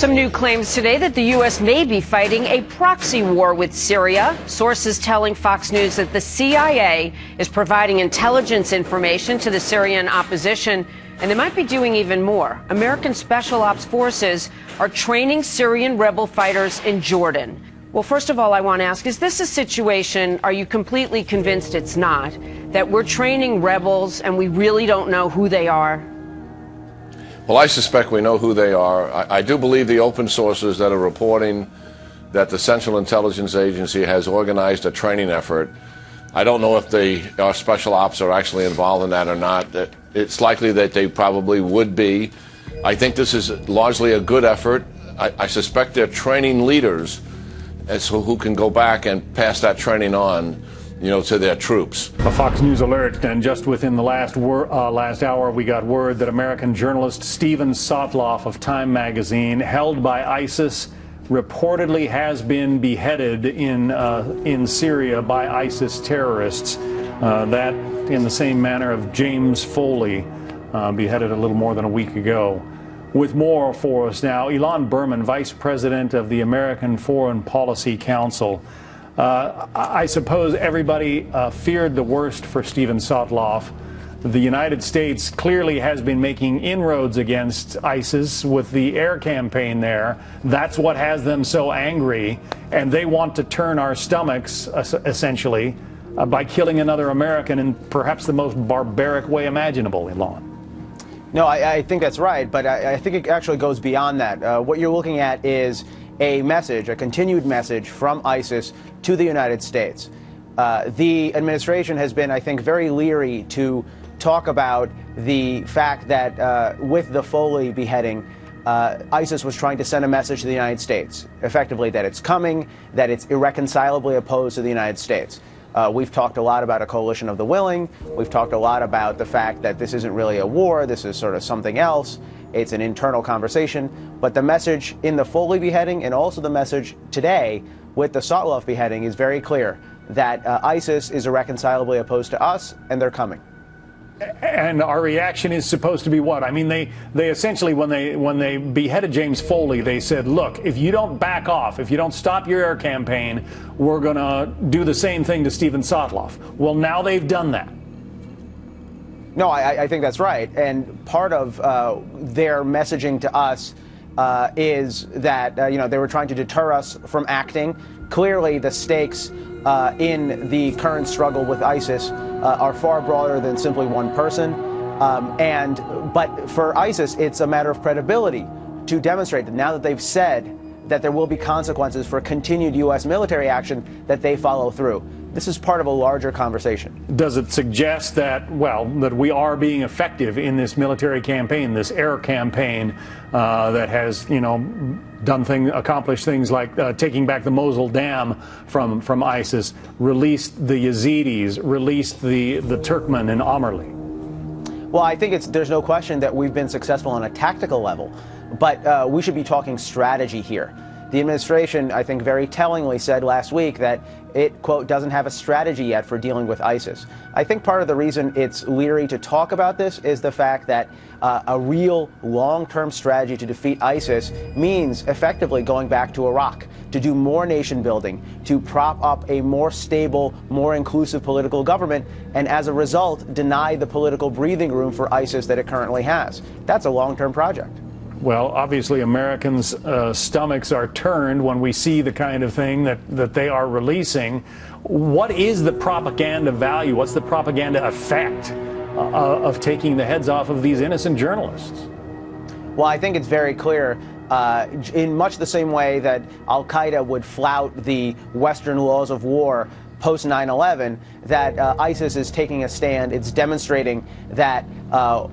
Some new claims today that the U.S. may be fighting a proxy war with Syria. Sources telling Fox News that the CIA is providing intelligence information to the Syrian opposition, and they might be doing even more. American Special Ops Forces are training Syrian rebel fighters in Jordan. Well, first of all, I want to ask, is this a situation, are you completely convinced it's not, that we're training rebels and we really don't know who they are? Well, I suspect we know who they are. I do believe the open sources that are reporting that the Central Intelligence Agency has organized a training effort. I don't know if our special ops are actually involved in that or not. It's likely that they probably would be. I think this is largely a good effort. I suspect they're training leaders who can go back and pass that training on, to their troops. A Fox News alert, and just within the last hour, we got word that American journalist Steven Sotloff of Time magazine, held by ISIS, reportedly has been beheaded in Syria by ISIS terrorists. That in the same manner of James Foley, beheaded a little more than a week ago. With more for us now, Elon Berman, Vice President of the American Foreign Policy Council. I suppose everybody feared the worst for Steven Sotloff. The United States clearly has been making inroads against ISIS with the air campaign there. That's what has them so angry, and they want to turn our stomachs, essentially, by killing another American in perhaps the most barbaric way imaginable, Elon. No, I think that's right, but I think it actually goes beyond that. What you're looking at is a message, a continued message from ISIS to the United States. The administration has been, I think, very leery to talk about the fact that with the Foley beheading, ISIS was trying to send a message to the United States, effectively that it's coming, that it's irreconcilably opposed to the United States. We've talked a lot about a coalition of the willing. We've talked a lot about the fact that this isn't really a war. This is sort of something else. It's an internal conversation. But the message in the Foley beheading and also the message today with the Sotloff beheading is very clear that ISIS is irreconcilably opposed to us, and they're coming. And our reaction is supposed to be what? I mean, they essentially, when they beheaded James Foley, they said, look, if you don't back off, if you don't stop your air campaign, we're going to do the same thing to Steven Sotloff. Well, now they've done that. No, I think that's right. And part of their messaging to us is that, they were trying to deter us from acting. Clearly, the stakes in the current struggle with ISIS are far broader than simply one person. But for ISIS, it's a matter of credibility to demonstrate that now that they've said that there will be consequences for continued U.S. military action, that they follow through. This is part of a larger conversation. Does it suggest that, well, that we are being effective in this military campaign, this air campaign that has, accomplished things like taking back the Mosul Dam from ISIS, released the Yazidis, released the Turkmen in Amerli? Well, I think there's no question that we've been successful on a tactical level, but we should be talking strategy here. The administration, I think, very tellingly said last week that it, quote, doesn't have a strategy yet for dealing with ISIS. I think part of the reason it's leery to talk about this is the fact that a real long-term strategy to defeat ISIS means effectively going back to Iraq, to do more nation building, to prop up a more stable, more inclusive political government, and as a result, deny the political breathing room for ISIS that it currently has. That's a long-term project. Well, obviously, Americans' stomachs are turned when we see the kind of thing that they are releasing. What is the propaganda value? What's the propaganda effect of taking the heads off of these innocent journalists? Well, I think it's very clear. In much the same way that al-Qaeda would flout the Western laws of war post 9/11, that ISIS is taking a stand. It's demonstrating that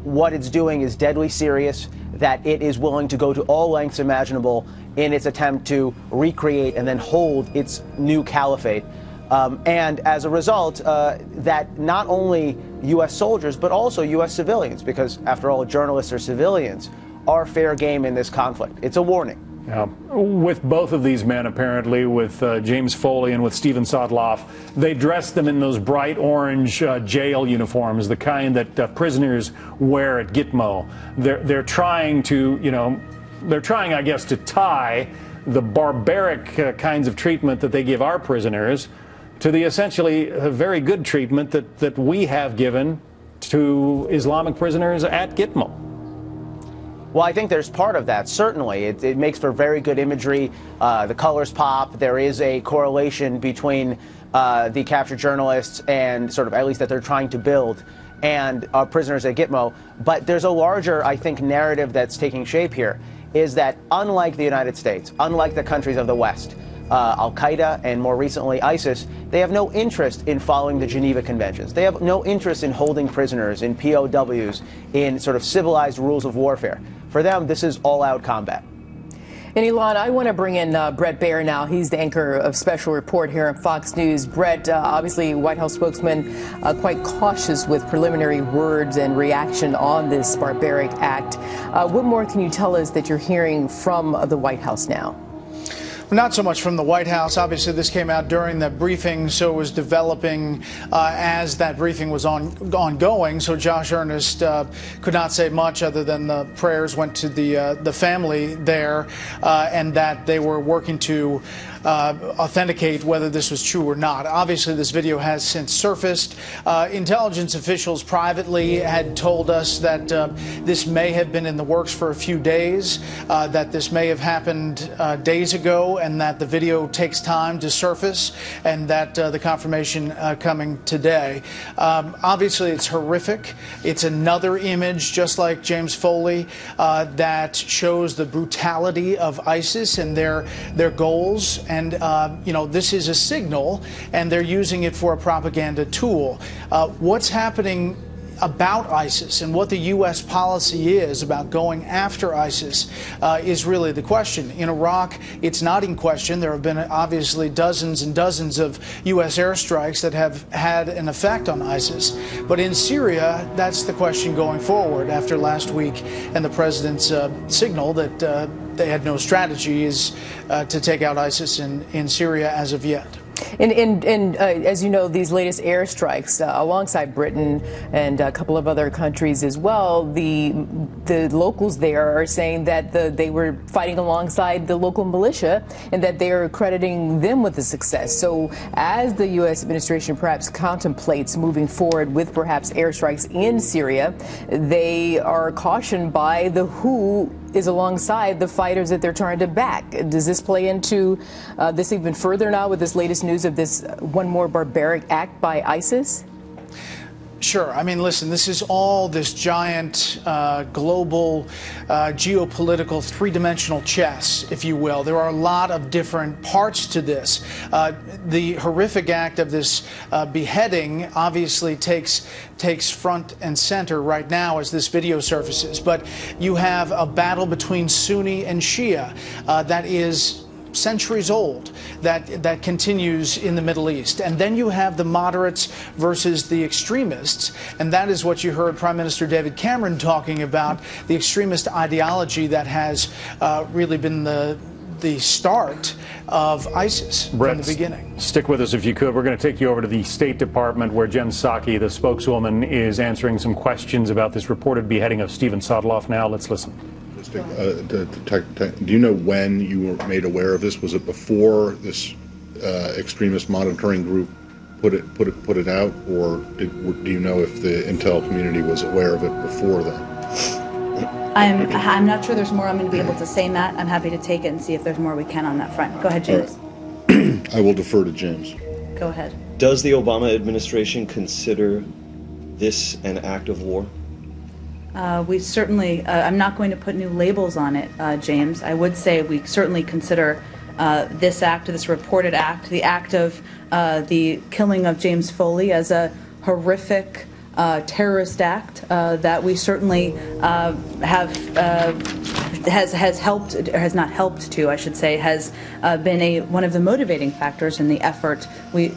what it's doing is deadly serious, that it is willing to go to all lengths imaginable in its attempt to recreate and then hold its new caliphate. And as a result, that not only U.S. soldiers, but also U.S. civilians, because after all, journalists are civilians, are fair game in this conflict. It's a warning. With both of these men, apparently, with James Foley and with Steven Sotloff, they dressed them in those bright orange jail uniforms, the kind that prisoners wear at Gitmo. They're trying to, they're trying, I guess, to tie the barbaric kinds of treatment that they give our prisoners to the essentially very good treatment that we have given to Islamic prisoners at Gitmo. Well, I think there's part of that, certainly. It makes for very good imagery. The colors pop. There is a correlation between the captured journalists and sort of, at least that they're trying to build, and prisoners at Gitmo. But there's a larger, I think, narrative that's taking shape here, is that unlike the United States, unlike the countries of the West, Al-Qaeda and more recently ISIS, they have no interest in following the Geneva Conventions. They have no interest in holding prisoners, in POWs, in sort of civilized rules of warfare. For them, this is all-out combat. And Elon, I want to bring in Bret Baier now. He's the anchor of Special Report here on Fox News. Bret, obviously White House spokesman, quite cautious with preliminary words and reaction on this barbaric act. What more can you tell us that you're hearing from the White House now? Not so much from the White House. Obviously, this came out during the briefing, so it was developing as that briefing was ongoing. So Josh Earnest could not say much other than the prayers went to the family there, and that they were working to authenticate whether this was true or not. Obviously, this video has since surfaced. Intelligence officials privately had told us that this may have been in the works for a few days, that this may have happened days ago, and that the video takes time to surface, and that the confirmation coming today. Obviously, it's horrific. It's another image, just like James Foley, that shows the brutality of ISIS and their goals. And, you know, this is a signal, and they're using it for a propaganda tool. What's happening about ISIS and what the U.S. policy is about going after ISIS is really the question. In Iraq, it's not in question. There have been obviously dozens and dozens of U.S. airstrikes that have had an effect on ISIS. But in Syria, that's the question going forward after last week and the president's signal that they had no strategy is to take out ISIS in Syria as of yet. And as you know, these latest airstrikes alongside Britain and a couple of other countries as well, the locals there are saying that they were fighting alongside the local militia and that they are crediting them with the success. So as the U.S. administration perhaps contemplates moving forward with perhaps airstrikes in Syria, they are cautioned by the WHO is alongside the fighters that they're trying to back. Does this play into this even further now with this latest news of this one more barbaric act by ISIS? Sure. I mean, listen, this is all this giant global geopolitical three-dimensional chess, if you will. There are a lot of different parts to this. The horrific act of this beheading obviously takes front and center right now as this video surfaces. But you have a battle between Sunni and Shia that is centuries old, that continues in the Middle East. And then you have the moderates versus the extremists, and that is what you heard Prime Minister David Cameron talking about, the extremist ideology that has really been the start of ISIS from the beginning. Stick with us if you could. We're going to take you over to the State Department where Jen Psaki, the spokeswoman, is answering some questions about this reported beheading of Steven Sotloff. Now let's listen. Do you know when you were made aware of this? Was it before this extremist monitoring group put it out, or do you know if the intel community was aware of it before that? I'm not sure there's more I'm going to be able to say, Matt. I'm happy to take it and see if there's more we can on that front. Go ahead, James. I will defer to James. Go ahead. Does the Obama administration consider this an act of war? We certainly, I'm not going to put new labels on it, James. I would say we certainly consider this act, this reported act, the act of the killing of James Foley as a horrific terrorist act that we certainly has helped, or has not helped to, I should say, has been one of the motivating factors in the effort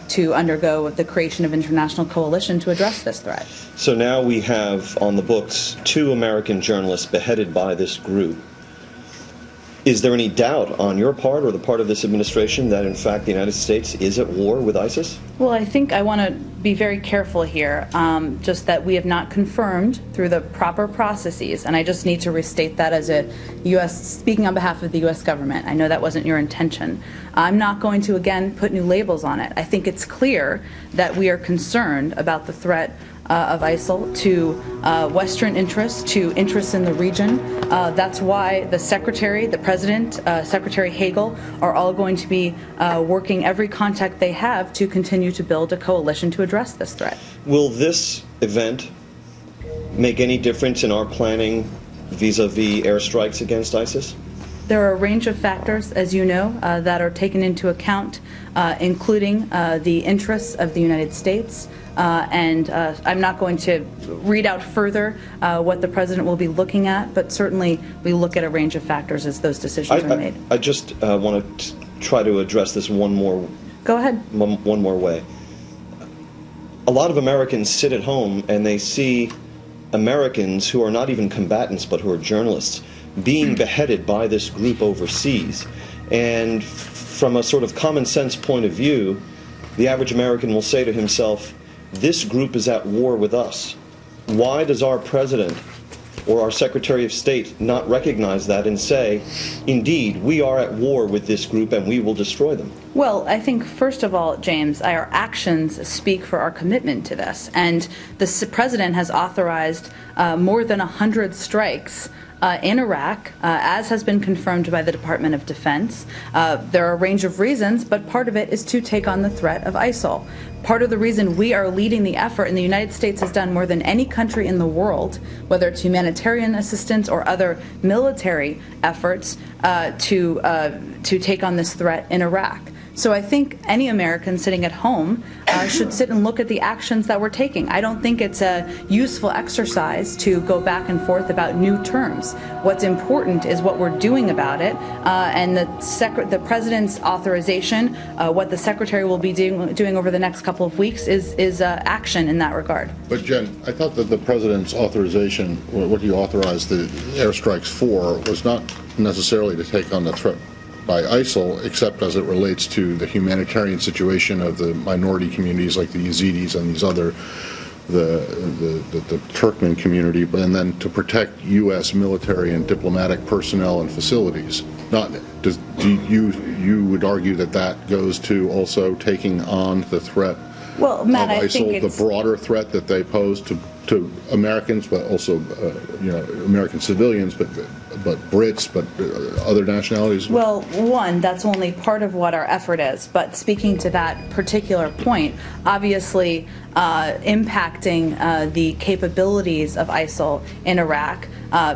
to undergo the creation of international coalition to address this threat. So now we have on the books 2 American journalists beheaded by this group. Is there any doubt on your part or the part of this administration that, in fact, the United States is at war with ISIS? Well, I think I want to be very careful here, just that we have not confirmed through the proper processes, and I just need to restate that as a U.S., speaking on behalf of the U.S. government. I know that wasn't your intention. I'm not going to, again, put new labels on it. I think it's clear that we are concerned about the threat of ISIL to Western interests, to interests in the region. That's why the Secretary, the President, Secretary Hagel are all going to be working every contact they have to continue to build a coalition to address this threat. Will this event make any difference in our planning vis-a-vis airstrikes against ISIS? There are a range of factors, as you know, that are taken into account, including the interests of the United States. And I'm not going to read out further what the President will be looking at, but certainly we look at a range of factors as those decisions are made. I just want to try to address this one more way. A lot of Americans sit at home and they see Americans who are not even combatants but who are journalists being beheaded by this group overseas. And from a sort of common sense point of view, the average American will say to himself, this group is at war with us. Why does our President or our Secretary of State not recognize that and say, indeed, we are at war with this group and we will destroy them? Well, I think, first of all, James, our actions speak for our commitment to this. And the President has authorized more than 100 strikes in Iraq, as has been confirmed by the Department of Defense. There are a range of reasons, but part of it is to take on the threat of ISIL. Part of the reason we are leading the effort, and the United States has done more than any country in the world, whether it's humanitarian assistance or other military efforts, to take on this threat in Iraq. So I think any American sitting at home should sit and look at the actions that we're taking. I don't think it's a useful exercise to go back and forth about new terms. What's important is what we're doing about it, and the President's authorization, what the Secretary will be doing over the next couple of weeks is action in that regard. But Jen, I thought that the President's authorization, or what he authorized the airstrikes for, was not necessarily to take on the threat by ISIL, except as it relates to the humanitarian situation of the minority communities like the Yazidis and these other, the Turkmen community, and then to protect U.S. military and diplomatic personnel and facilities. You would argue that that goes to also taking on the threat of Matt, ISIL, the broader threat that they pose to Americans, but also American civilians, but Brits, but other nationalities? Well, one, that's only part of what our effort is. But speaking to that particular point, obviously impacting the capabilities of ISIL in Iraq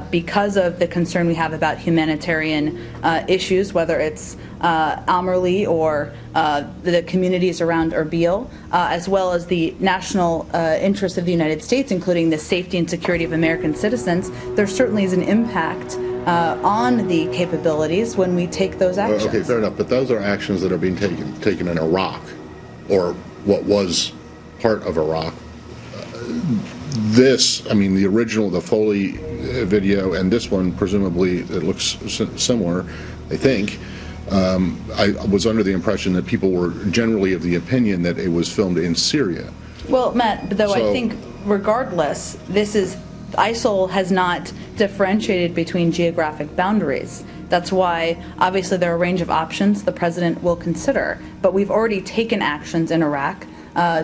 because of the concern we have about humanitarian issues, whether it's Amerli or the communities around Erbil, as well as the national interest of the United States, including the safety and security of American citizens, there certainly is an impact on the capabilities when we take those actions. Okay, fair enough, but those are actions that are being taken in Iraq, or what was part of Iraq. The original, the Foley video, and this one, presumably, it looks similar, I think. I was under the impression that people were generally of the opinion that it was filmed in Syria. Well, Matt, though I think regardless, ISIL has not differentiated between geographic boundaries. That's why, obviously, there are a range of options the President will consider. But we've already taken actions in Iraq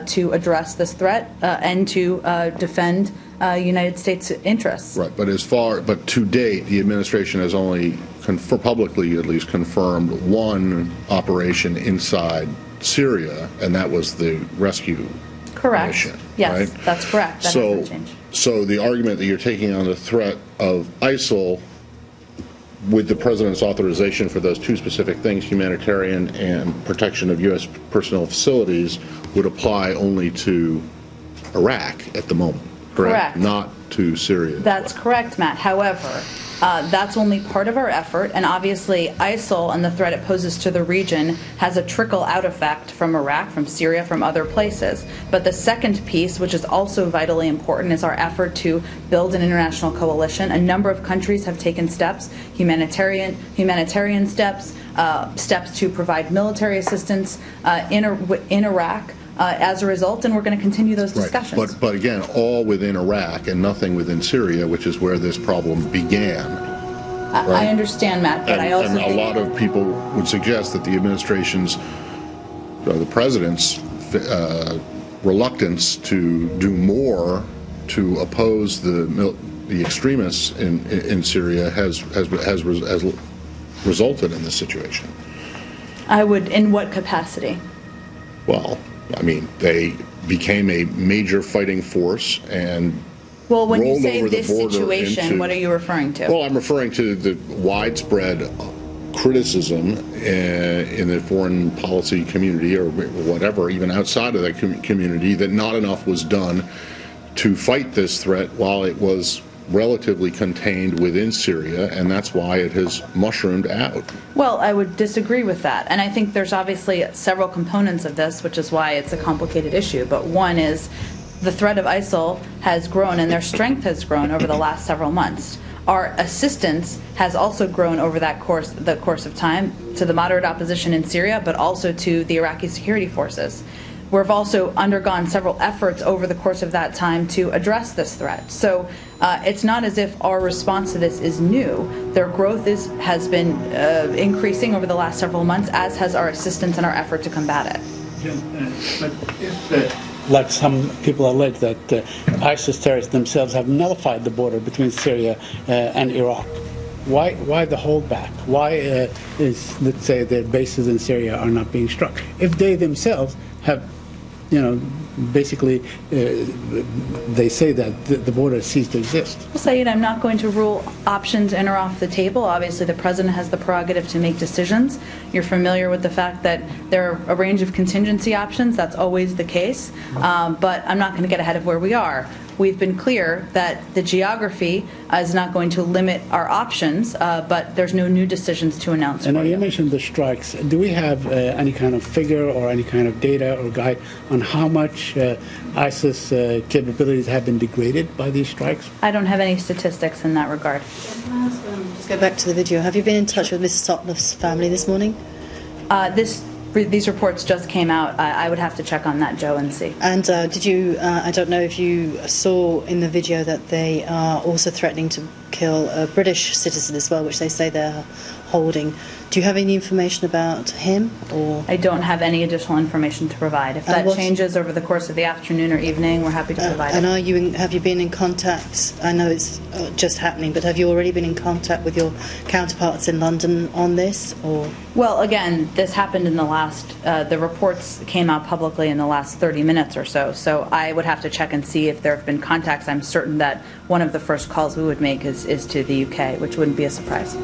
to address this threat and to defend United States interests. Right, but to date, the administration has only, publicly at least, confirmed one operation inside Syria, and that was the rescue mission. Yes, right? That's correct. That hasn't changed. So the argument that you're taking on the threat of ISIL with the President's authorization for those two specific things, humanitarian and protection of U.S. personnel facilities, would apply only to Iraq at the moment, correct? Not to Syria. That's correct, Matt. However, That's only part of our effort, and obviously ISIL and the threat it poses to the region has a trickle-out effect from Iraq, from Syria, from other places. But the second piece, which is also vitally important, is our effort to build an international coalition. A number of countries have taken steps, humanitarian steps, steps to provide military assistance in Iraq. As a result, and we're going to continue those discussions. Right. But again, all within Iraq and nothing within Syria, which is where this problem began. Right? I understand, Matt, but I also think a lot of people would suggest that the administration's, the president's reluctance to do more to oppose the extremists in Syria has resulted in this situation. I would, in what capacity? Well, I mean, they became a major fighting force and well, when you rolled say over this the border situation, what are you referring to? Well, I'm referring to the widespread criticism in the foreign policy community or whatever, even outside of that community, that not enough was done to fight this threat while it was relatively contained within Syria, and that's why it has mushroomed out. Well, I would disagree with that, and I think there's obviously several components of this, which is why it's a complicated issue. But one is the threat of ISIL has grown, and their strength has grown over the last several months. Our assistance has also grown over the course of time to the moderate opposition in Syria, but also to the Iraqi security forces. We've also undergone several efforts over the course of that time to address this threat. So it's not as if our response to this is new. Their growth has been increasing over the last several months, as has our assistance and our effort to combat it. But if, like some people allege, that ISIS terrorists themselves have nullified the border between Syria and Iraq, why the holdback? Why is, let's say, their bases in Syria are not being struck? If they themselves have, basically, they say that the border ceased to exist. Well, Saeed, I'm not going to rule options in or off the table. Obviously, the president has the prerogative to make decisions. You're familiar with the fact that there are a range of contingency options. That's always the case. But I'm not going to get ahead of where we are. We've been clear that the geography is not going to limit our options, but there's no new decisions to announce. And now you mentioned the strikes. Do we have any kind of figure or any kind of data or guide on how much ISIS capabilities have been degraded by these strikes? I don't have any statistics in that regard. Just go back to the video. Have you been in touch with Mr. Sotloff's family this morning? These reports just came out. I would have to check on that, Joe, and see. And did you, I don't know if you saw in the video that they are also threatening to kill a British citizen as well, which they say they're holding. Do you have any information about him? Or I don't have any additional information to provide. If that changes over the course of the afternoon or evening, we're happy to provide it. And have you been in contact? I know it's just happening, but have you already been in contact with your counterparts in London on this? Or well, again, this happened in the last. The reports came out publicly in the last 30 minutes or so. So I would have to check and see if there have been contacts. I'm certain that one of the first calls we would make is to the UK, which wouldn't be a surprise.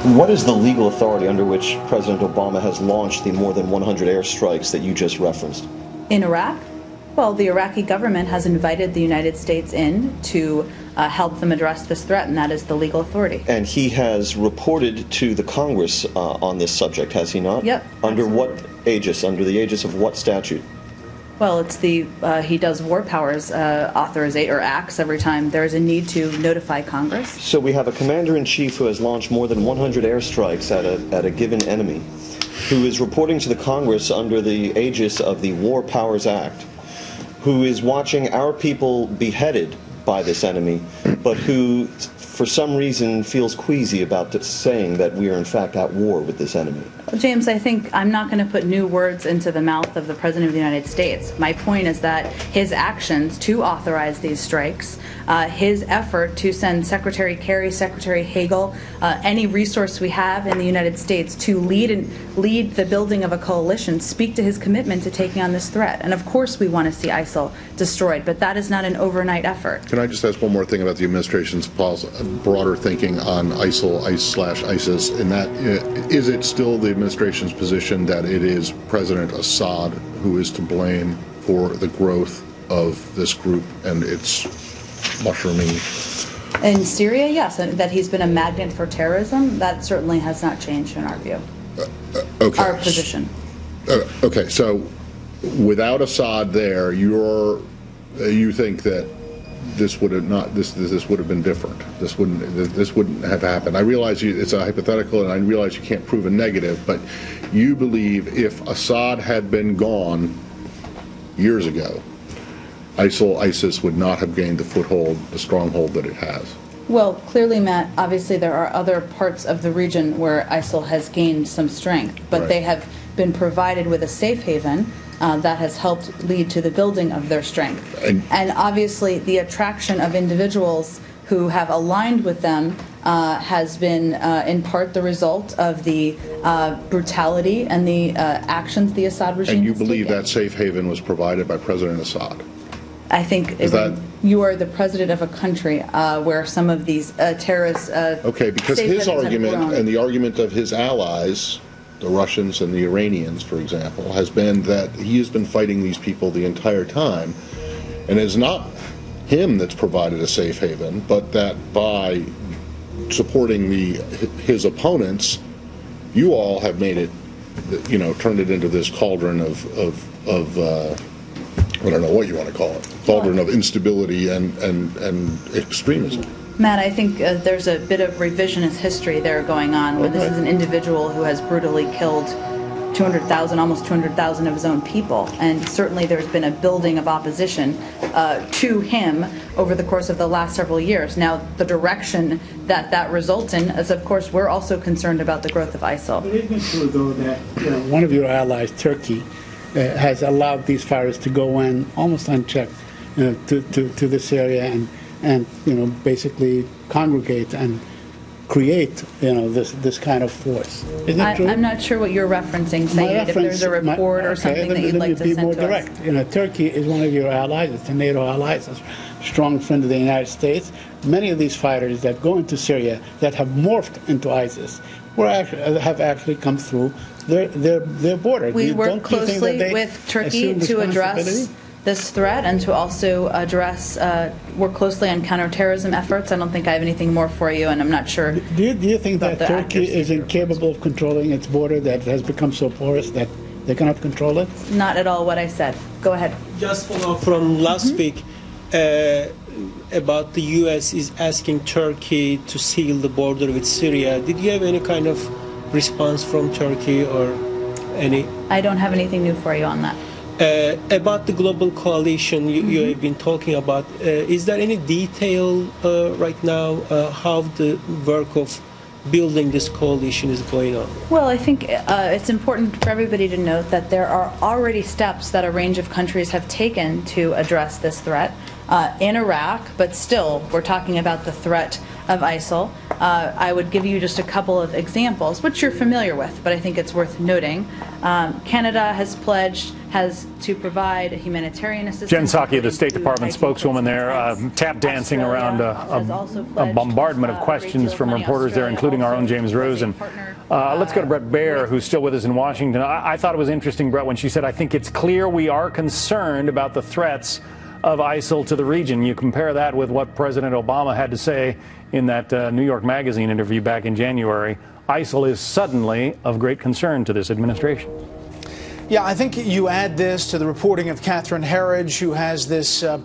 What is the legal authority under which President Obama has launched the more than 100 airstrikes that you just referenced? In Iraq? Well, the Iraqi government has invited the United States in to help them address this threat, and that is the legal authority. And he has reported to the Congress on this subject, has he not? Yep. Under what aegis? Under the aegis of what statute? Well, it's he does war powers authorization or acts every time there is a need to notify Congress. So we have a commander-in-chief who has launched more than 100 airstrikes at a given enemy, who is reporting to the Congress under the aegis of the War Powers Act, who is watching our people beheaded by this enemy, but who, for some reason, feels queasy about saying that we are in fact at war with this enemy. James, I think I'm not going to put new words into the mouth of the President of the United States. My point is that his actions to authorize these strikes, his effort to send Secretary Kerry, Secretary Hagel, any resource we have in the United States to lead the building of a coalition, speak to his commitment to taking on this threat. And of course we want to see ISIL destroyed, but that is not an overnight effort. Can I just ask one more thing about the administration's broader thinking on ISIL/ISIS? In that, is it still the administration's position that it is President Assad who is to blame for the growth of this group and its mushrooming In Syria, yes, and that he's been a magnet for terrorism, that certainly has not changed in our view. Okay. Our position. Okay, so without Assad there, you think that this would have not this would have been different. This wouldn't have happened. I realize it's a hypothetical, and I realize you can't prove a negative, but you believe if Assad had been gone years ago, ISIS would not have gained the foothold, the stronghold that it has. Well, clearly, Matt, obviously there are other parts of the region where ISIL has gained some strength, but they have been provided with a safe haven that has helped lead to the building of their strength. And obviously the attraction of individuals who have aligned with them has been in part the result of the brutality and the actions the Assad regime And you has believe taken. that safe haven was provided by President Assad? I think you are the president of a country where some of these terrorists... okay, because his argument and the argument of his allies, the Russians and the Iranians, for example, has been that he has been fighting these people the entire time, and it's not him that's provided a safe haven, but that by supporting his opponents, you all have made it, turned it into this cauldron of I don't know what you want to call it, cauldron of instability and extremism. Matt, I think there's a bit of revisionist history there going on, where this is an individual who has brutally killed 200,000, almost 200,000 of his own people, and certainly there's been a building of opposition to him over the course of the last several years. Now, the direction that results in is, of course, we're also concerned about the growth of ISIL. But isn't it true, though, that one of your allies, Turkey, has allowed these fighters to go in almost unchecked to this area and basically congregate and create this kind of force? Isn't that true? I'm not sure what you're referencing, saying if there's a report or something that you'd like to send to us. Let me be more direct. Turkey is one of your allies. It's a NATO ally. It's a strong friend of the United States. Many of these fighters that go into Syria that have morphed into ISIS have actually come through their border. We work closely with Turkey to address this threat and to also work closely on counterterrorism efforts. I don't think I have anything more for you, and I'm not sure. Do you think that Turkey is incapable of controlling its border, that has become so porous that they cannot control it? Not at all what I said. Go ahead. Just follow up from last week about the U.S. is asking Turkey to seal the border with Syria. Did you have any kind of response from Turkey or any? I don't have anything new for you on that. About the global coalition you have been talking about, is there any detail right now how the work of building this coalition is going on? Well, I think it's important for everybody to note that there are already steps that a range of countries have taken to address this threat in Iraq, but still we're talking about the threat of ISIL. I would give you just a couple of examples, which you're familiar with, but I think it's worth noting. Canada has pledged to provide humanitarian assistance. Jen Psaki, the State Department spokeswoman there, tap dancing around a bombardment of questions from reporters there, including our own James Rosen. Let's go to Brett Baer, who's still with us in Washington. I thought it was interesting, Brett, when she said, I think it's clear we are concerned about the threats of ISIL to the region. You compare that with what President Obama had to say in that New York Magazine interview back in January. ISIL is suddenly of great concern to this administration. Yeah, I think you add this to the reporting of Catherine Herridge, who has this, a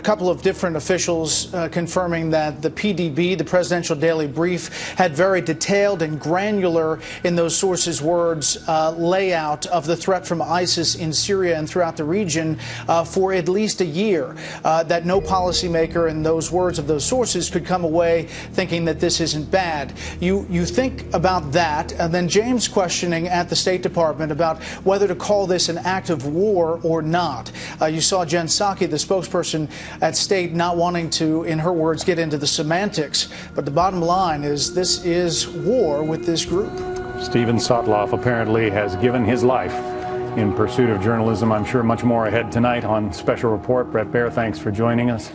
couple of different officials confirming that the PDB, the Presidential Daily Brief, had very detailed and granular, in those sources' words, layout of the threat from ISIS in Syria and throughout the region for at least a year. That no policymaker, in those words of those sources, could come away thinking that this isn't bad. You think about that, and then James questioning at the State Department about whether to call this an act of war or not. You saw Jen Psaki, the spokesperson at State, not wanting to, in her words, get into the semantics. But the bottom line is this is war with this group. Steven Sotloff apparently has given his life in pursuit of journalism. I'm sure much more ahead tonight on Special Report. Brett Baer, thanks for joining us.